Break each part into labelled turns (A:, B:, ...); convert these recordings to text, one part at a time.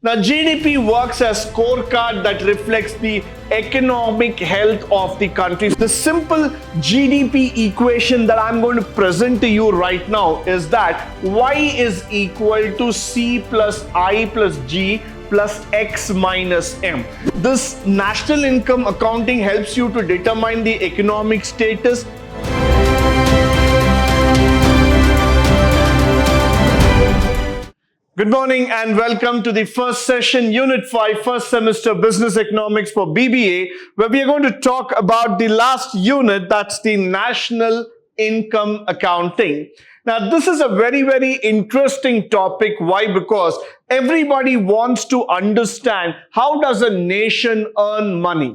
A: Now, GDP works as scorecard that reflects the economic health of the country. The simple GDP equation that I'm going to present to you right now is that Y is equal to C plus I plus G plus X minus M. This national income accounting helps you to determine the economic status. Good morning and welcome to the first session, Unit 5, first semester Business Economics for BBA, where we are going to talk about the last unit, that's the National Income Accounting. Now, this is a very interesting topic. Why? Because everybody wants to understand how does a nation earn money.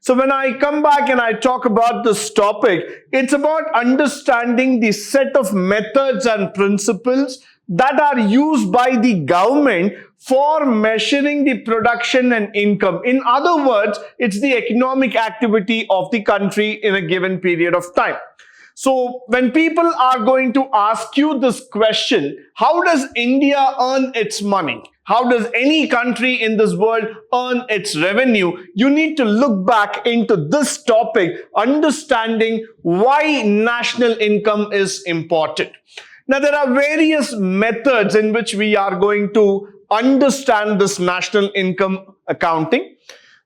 A: So when I come back and I talk about this topic, it's about understanding the set of methods and principles that are used by the government for measuring the production and income. In other words, it's the economic activity of the country in a given period of time. So when people are going to ask you this question, how does India earn its money? How does any country in this world earn its revenue? You need to look back into this topic, understanding why national income is important. Now, there are various methods in which we are going to understand this national income accounting.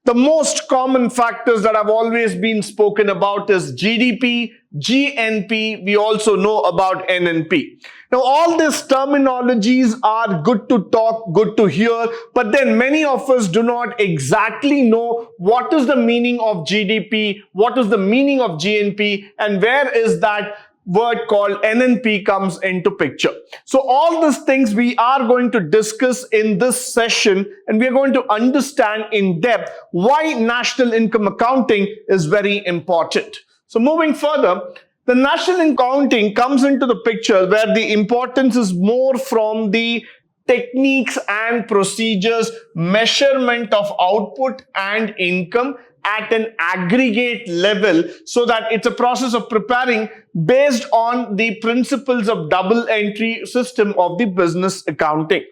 A: The most common factors that have always been spoken about is GDP, GNP, we also know about NNP. Now, all these terminologies are good to talk, good to hear, but then many of us do not exactly know what is the meaning of GDP, what is the meaning of GNP, and where is that word called NNP comes into picture. So all these things we are going to discuss in this session, and we are going to understand in depth why national income accounting is very important. So moving further, the national income accounting comes into the picture where the importance is more from the techniques and procedures, measurement of output and income at an aggregate level, so that it's a process of preparing based on the principles of double entry system of the business accounting.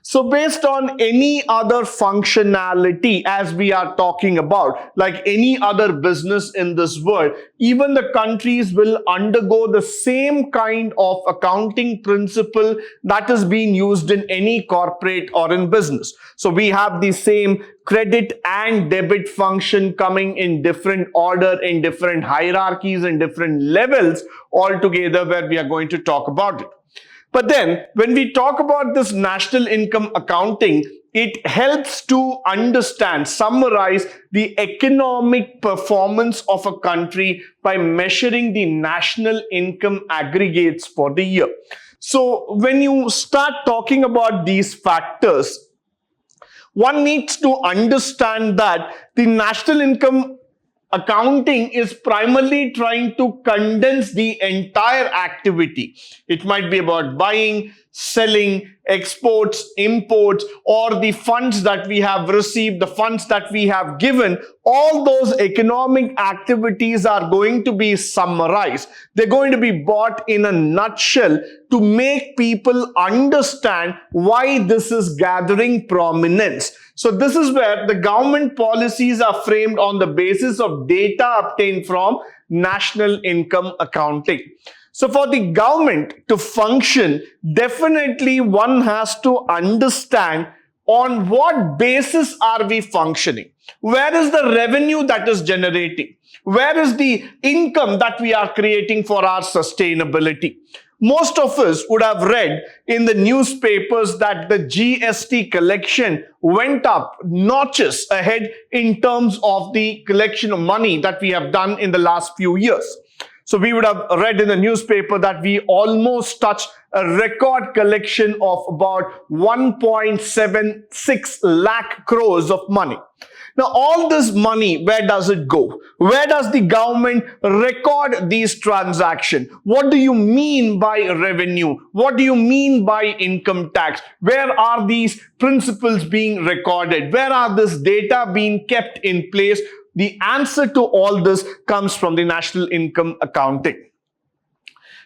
A: So based on any other functionality, as we are talking about, like any other business in this world, even the countries will undergo the same kind of accounting principle that is being used in any corporate or in business. So we have the same credit and debit function coming in different order, in different hierarchies, and different levels altogether, where we are going to talk about it. But then when we talk about this national income accounting, it helps to understand, summarize the economic performance of a country by measuring the national income aggregates for the year. So when you start talking about these factors, one needs to understand that the national income accounting is primarily trying to condense the entire activity. It might be about buying, selling, exports, imports, or the funds that we have received, the funds that we have given. All those economic activities are going to be summarized. They're going to be brought in a nutshell to make people understand why this is gathering prominence. So this is where the government policies are framed on the basis of data obtained from national income accounting. So for the government to function, definitely one has to understand on what basis are we functioning? Where is the revenue that is generating? Where is the income that we are creating for our sustainability? Most of us would have read in the newspapers that the GST collection went up notches ahead in terms of the collection of money that we have done in the last few years. So we would have read in the newspaper that we almost touched a record collection of about 1.76 lakh crores of money. Now, all this money, where does it go? Where does the government record these transactions? What do you mean by revenue? What do you mean by income tax? Where are these principles being recorded? Where are this data being kept in place? The answer to all this comes from the national income accounting.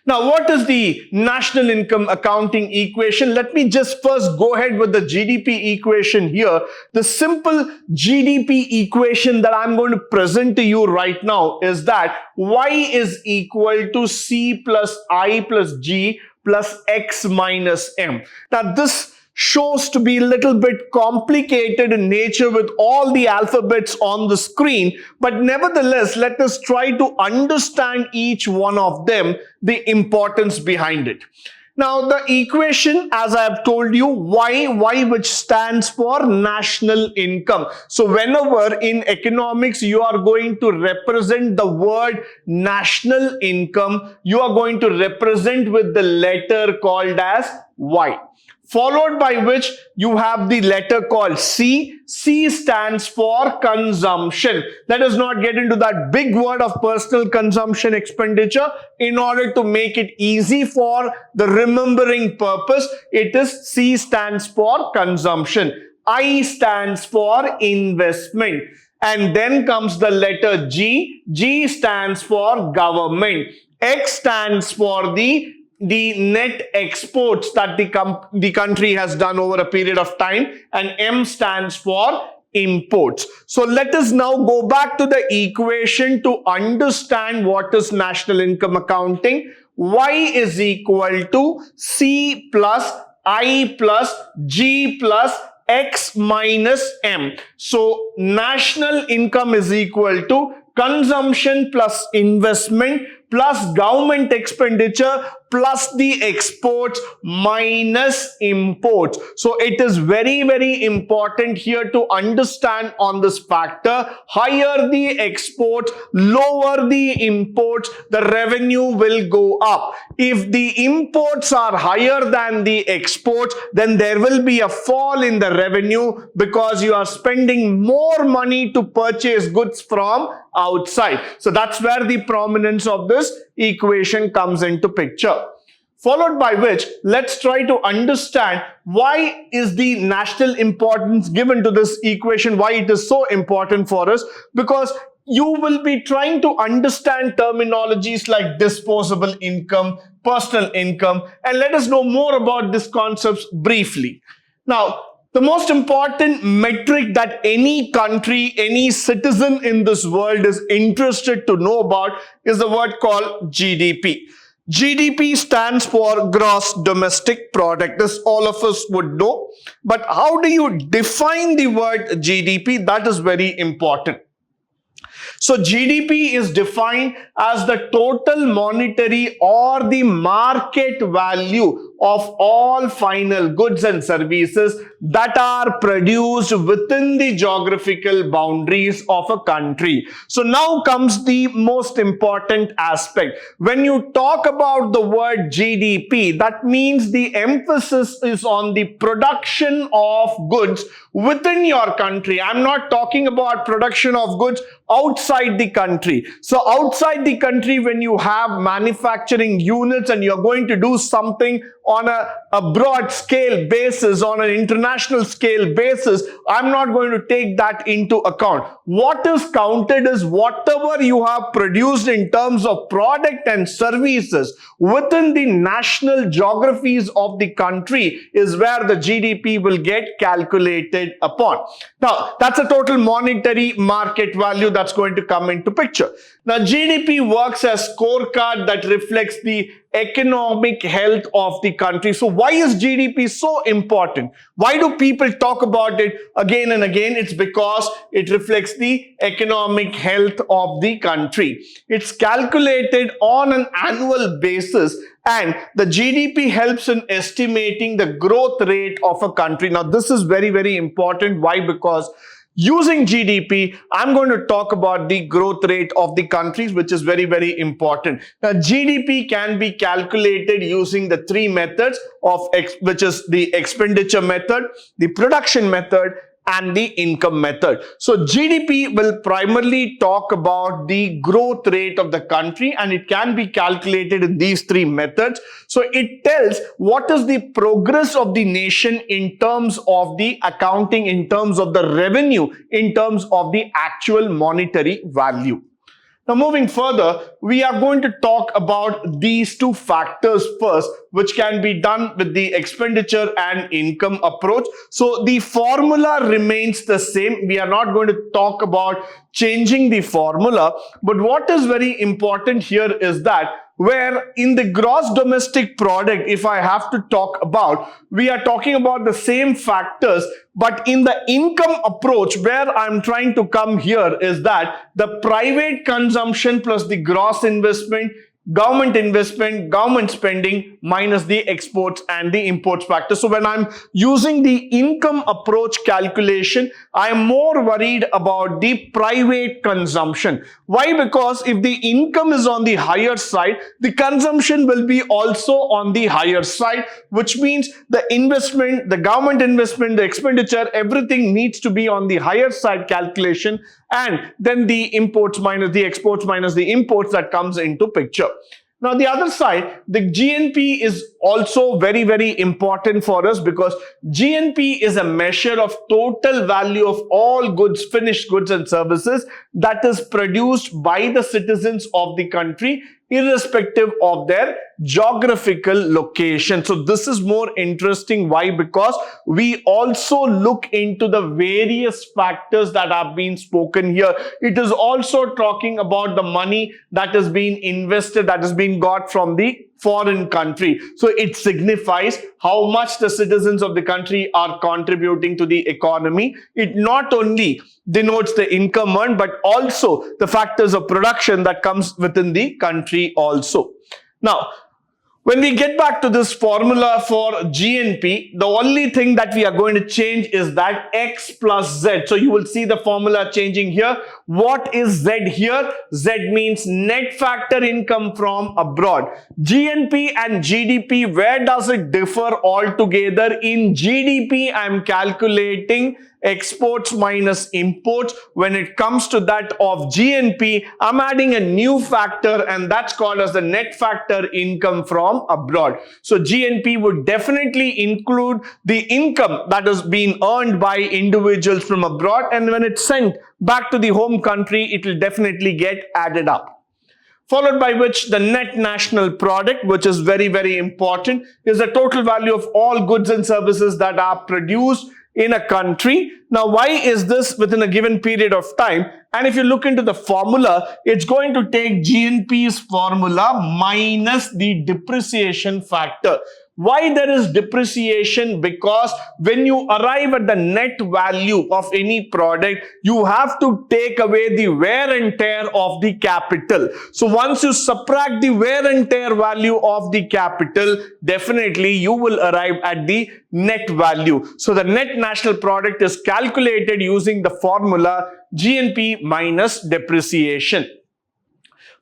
A: Now, what is the national income accounting equation? Let me just first go ahead with the GDP equation here. The simple GDP equation that I'm going to present to you right now is that Y is equal to C plus I plus G plus X minus M. Now, this shows to be a little bit complicated in nature with all the alphabets on the screen, but nevertheless, let us try to understand each one of them, the importance behind it. Now, the equation, as I have told you, Y which stands for national income. So, whenever in economics you are going to represent the word national income, you are going to represent with the letter called as Y. Followed by which you have the letter called C. C stands for consumption. Let us not get into that big word of personal consumption expenditure. In order to make it easy for the remembering purpose, it is C stands for consumption. I stands for investment. And then comes the letter G. G stands for government. X stands for the net exports that the country has done over a period of time, and M stands for imports. So let us now go back to the equation to understand what is national income accounting. Y is equal to C plus I plus G plus X minus M. So national income is equal to consumption plus investment plus government expenditure plus the exports minus imports. So it is very, very important here to understand on this factor. Higher the exports, lower the imports, the revenue will go up. If the imports are higher than the exports, then there will be a fall in the revenue because you are spending more money to purchase goods from outside. So that's where the prominence of this equation comes into picture. Followed by which, let's try to understand why is the national importance given to this equation, why it is so important for us, because you will be trying to understand terminologies like disposable income, personal income, and let us know more about these concepts briefly. Now, the most important metric that any country, any citizen in this world is interested to know about is the word called GDP. GDP stands for Gross Domestic Product. This all of us would know. But how do you define the word GDP? That is very important. So GDP is defined as the total monetary or the market value of all final goods and services that are produced within the geographical boundaries of a country. So now comes the most important aspect. When you talk about the word GDP, that means the emphasis is on the production of goods within your country. I'm not talking about production of goods outside the country. So outside the country, when you have manufacturing units and you're going to do something on a broad scale basis, on an international scale basis, I'm not going to take that into account. What is counted is whatever you have produced in terms of product and services within the national geographies of the country is where the GDP will get calculated upon. Now, that's a total monetary market value that's going to come into picture. Now, GDP works as scorecard that reflects the economic health of the country. So why is GDP so important? Why do people talk about it again and again? It's because it reflects the economic health of the country. It's calculated on an annual basis, and the GDP helps in estimating the growth rate of a country. Now, this is very, very important. Why? Because using GDP, I'm going to talk about the growth rate of the countries, which is very, very important. Now, GDP can be calculated using the three methods of which is the expenditure method, the production method, and the income method. So GDP will primarily talk about the growth rate of the country, and it can be calculated in these three methods. So it tells what is the progress of the nation in terms of the accounting, in terms of the revenue, in terms of the actual monetary value. Now, moving further, we are going to talk about these two factors first, which can be done with the expenditure and income approach. So the formula remains the same. We are not going to talk about changing the formula, but what is very important here is that where in the gross domestic product, if I have to talk about, we are talking about the same factors, but in the income approach, where I'm trying to come here is that the private consumption plus the gross investment, government spending minus the exports and the imports factor. So when I'm using the income approach calculation, I am more worried about the private consumption. Why? Because if the income is on the higher side, the consumption will be also on the higher side, which means the investment, the government investment, the expenditure, everything needs to be on the higher side calculation, and then the imports minus the exports minus the imports that comes into picture. Now, the other side, the GNP is also very, very important for us because GNP is a measure of total value of all goods, finished goods and services that is produced by the citizens of the country, irrespective of their geographical location. So this is more interesting. Why? Because we also look into the various factors that have been spoken here. It is also talking about the money that is being invested, that is being got from the foreign country. So it signifies how much the citizens of the country are contributing to the economy. It not only denotes the income earned, but also the factors of production that comes within the country also. Now, when we get back to this formula for GNP, the only thing that we are going to change is that X plus Z. So you will see the formula changing here. What is Z here? Z means net factor income from abroad. GNP and GDP, where does it differ altogether? In GDP, I am calculating exports minus imports. When it comes to that of GNP, I'm adding a new factor, and that's called as the net factor income from abroad. So GNP would definitely include the income that is being earned by individuals from abroad, and when it's sent back to the home country, it will definitely get added up. Followed by which the net national product, which is very, very important, is the total value of all goods and services that are produced in a country. Now, why is this within a given period of time? And if you look into the formula, it's going to take GNP's formula minus the depreciation factor. Why there is depreciation? Because when you arrive at the net value of any product, you have to take away the wear and tear of the capital. So once you subtract the wear and tear value of the capital, definitely you will arrive at the net value. So the net national product is calculated using the formula GNP minus depreciation.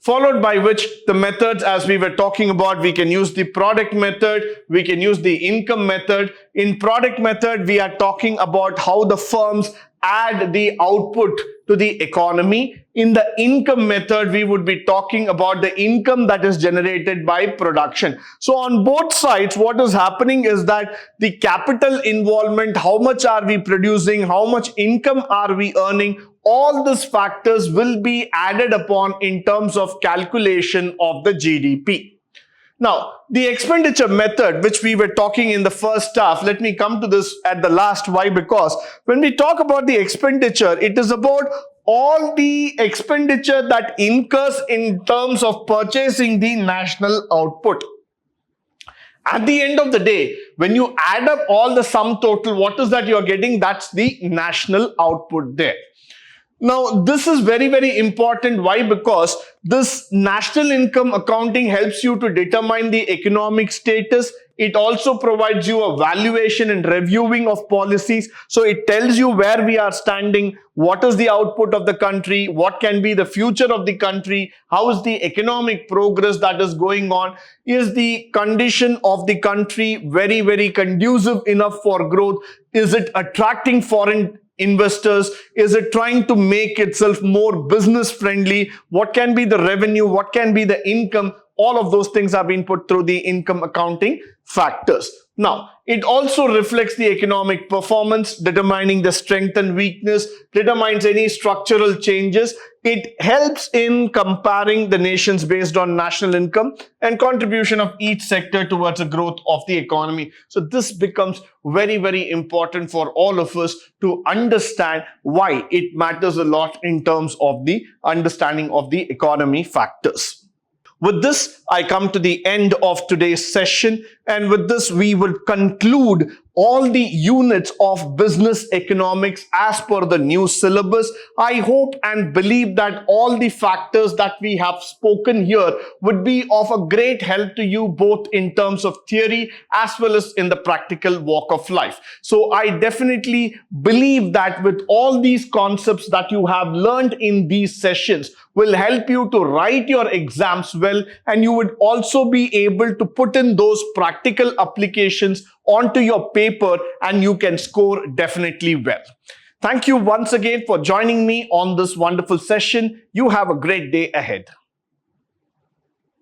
A: Followed by which the methods, as we were talking about, we can use the product method, we can use the income method. In product method, we are talking about how the firms add the output to the economy. In the income method, we would be talking about the income that is generated by production. So on both sides, what is happening is that the capital involvement, how much are we producing, how much income are we earning, all these factors will be added upon in terms of calculation of the GDP. Now, the expenditure method, which we were talking in the first half, let me come to this at the last. Why? Because when we talk about the expenditure, it is about all the expenditure that incurs in terms of purchasing the national output. At the end of the day, when you add up all the sum total, what is that you are getting? That's the national output there. Now, this is very, very important. Why? Because this national income accounting helps you to determine the economic status. It also provides you a valuation and reviewing of policies. So it tells you where we are standing, what is the output of the country, what can be the future of the country, how is the economic progress that is going on, is the condition of the country very, very conducive enough for growth, is it attracting foreign investors, is it trying to make itself more business friendly, what can be the revenue, what can be the income. All of those things have been put through the income accounting factors. Now, it also reflects the economic performance, determining the strength and weakness, determines any structural changes. It helps in comparing the nations based on national income and contribution of each sector towards the growth of the economy. So this becomes very, very important for all of us to understand why it matters a lot in terms of the understanding of the economy factors. With this, I come to the end of today's session, and with this, we will conclude all the units of business economics as per the new syllabus. I hope and believe that all the factors that we have spoken here would be of a great help to you, both in terms of theory as well as in the practical walk of life. So I definitely believe that with all these concepts that you have learned in these sessions will help you to write your exams well, and you would also be able to put in those practical applications onto your paper, and you can score definitely well. Thank you once again for joining me on this wonderful session. You have a great day ahead.